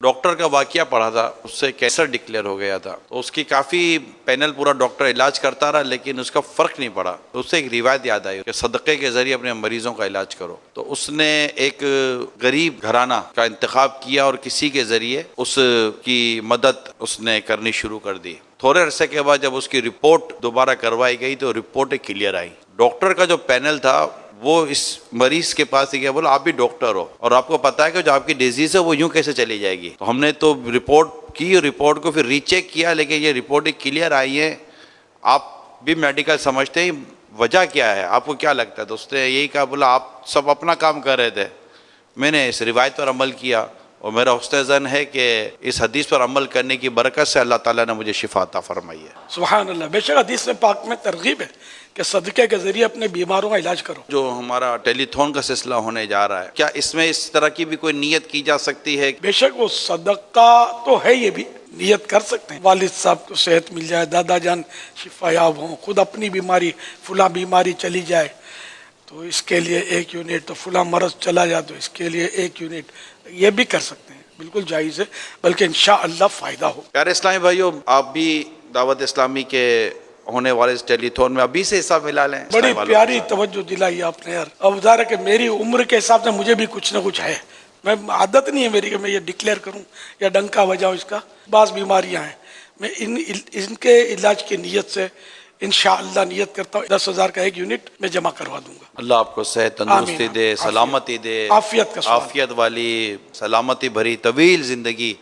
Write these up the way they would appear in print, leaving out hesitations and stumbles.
Doctor کا واقعہ پڑھا تھا، اس سے کینسر ڈکلیئر ہو گیا تھا، تو اس کی کافی پینل پورا ڈاکٹر علاج کرتا رہا لیکن اس کا فرق نہیں پڑا. تو اس سے ایک روایت یاد آئی کہ صدقے کے ذریعے اپنے مریضوں کا علاج کرو. تو اس نے ایک غریب گھرانہ کا انتخاب کیا اور کسی کے ذریعے اس کی مدد اس نے کرنی شروع کر دی. تھوڑے عرصے کے بعد جب اس کی رپورٹ دوبارہ کروائی گئی تو رپورٹ کلیئر آئی. ڈاکٹر کا جو پینل تھا وہ اس مریض کے پاس ہی گیا، بولا آپ بھی ڈاکٹر ہو اور آپ کو پتا ہے کہ جو آپ کی ڈیزیز ہے وہ یوں کیسے چلی جائے گی. تو ہم نے تو رپورٹ کی، رپورٹ کو پھر ری چیک کیا، لیکن یہ رپورٹ کلیئر آئی ہے. آپ بھی میڈیکل سمجھتے ہیں، وجہ کیا ہے، آپ کو کیا لگتا ہے؟ تو اس نے یہی کہا، بولا آپ سب اپنا کام کر رہے تھے، میں نے اس روایت پر عمل کیا اور میرا حسن ظن ہے کہ اس حدیث پر عمل کرنے کی برکت سے اللہ تعالیٰ نے مجھے شفا عطا فرمائی ہے. سبحان اللہ. بے شک حدیث میں پاک میں ترغیب ہے کہ صدقے کے ذریعے اپنے بیماروں کا علاج کرو. جو ہمارا ٹیلی تھون کا سلسلہ ہونے جا رہا ہے، کیا اس میں اس طرح کی بھی کوئی نیت کی جا سکتی ہے؟ بے شک وہ صدقہ تو ہے، یہ بھی نیت کر سکتے ہیں. والد صاحب کو صحت مل جائے، دادا جان شفا یاب ہوں، خود اپنی بیماری فلاں بیماری چلی جائے تو اس کے لیے 1 یونٹ، تو فلاں مرض چلا جائے تو اس کے لیے 1 یونٹ، یہ بھی کر سکتے ہیں. بالکل جائز ہے، بلکہ انشاءاللہ فائدہ ہو. پیارے اسلامی بھائیوں، آپ بھی دعوت اسلامی کے ہونے والے اس ٹیلی تھون میں ابھی سے حصہ ملا لیں. بڑی پیاری توجہ دلائی آپ نے یار. اب ظاہر ہے کہ میری عمر کے حساب سے مجھے بھی کچھ نہ کچھ ہے. میں عادت نہیں ہے میری کہ میں یہ ڈکلیئر کروں یا ڈنکا بجاؤں. اس کا بعض بیماریاں ہیں، میں ان کے علاج کی نیت سے انشاءاللہ نیت کرتا ہوں 10,000 کا 1 یونٹ میں جمع کروا دوں گا. اللہ آپ کو صحت تندرستی دے، سلامتی دے، عافیت والی سلامتی بھری طویل زندگی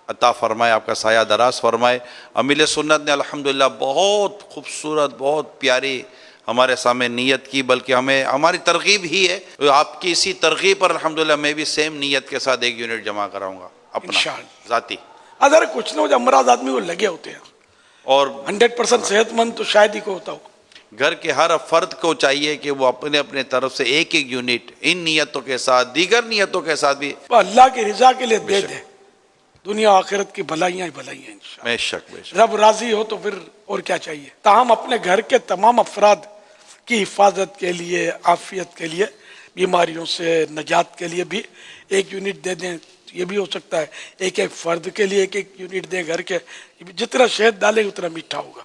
عطا فرمائے، آپ کا سایہ دراز فرمائے. امیل سنت نے الحمدللہ بہت خوبصورت، بہت پیاری ہمارے سامنے نیت کی، بلکہ ہماری ترغیب ہی ہے. آپ کی اسی ترغیب پر الحمدللہ میں بھی سیم نیت کے ساتھ 1 یونٹ جمع کراؤں گا اپنا ذاتی. اگر کچھ نہ ہو، امراض آدمی وہ لگے ہوتے ہیں اور 100% صحت مند تو شاید ہی کو ہوتا ہو. گھر کے ہر فرد کو چاہیے کہ وہ اپنے اپنے طرف سے 1 یونٹ ان نیتوں کے ساتھ، دیگر نیتوں کے ساتھ بھی اللہ کی رضا کے لیے دے دے. دنیا آخرت کی بھلائیاں ہی بھلائیاں انشاءاللہ. بے شک بے شک. رب راضی ہو تو پھر اور کیا چاہیے. تاہم اپنے گھر کے تمام افراد کی حفاظت کے لیے، عافیت کے لیے، بیماریوں سے نجات کے لیے بھی 1 یونٹ دے دیں. یہ بھی ہو سکتا ہے ایک فرد کے لیے 1 یونٹ دیں گھر کے. جتنا شہد ڈالے اتنا میٹھا ہوگا.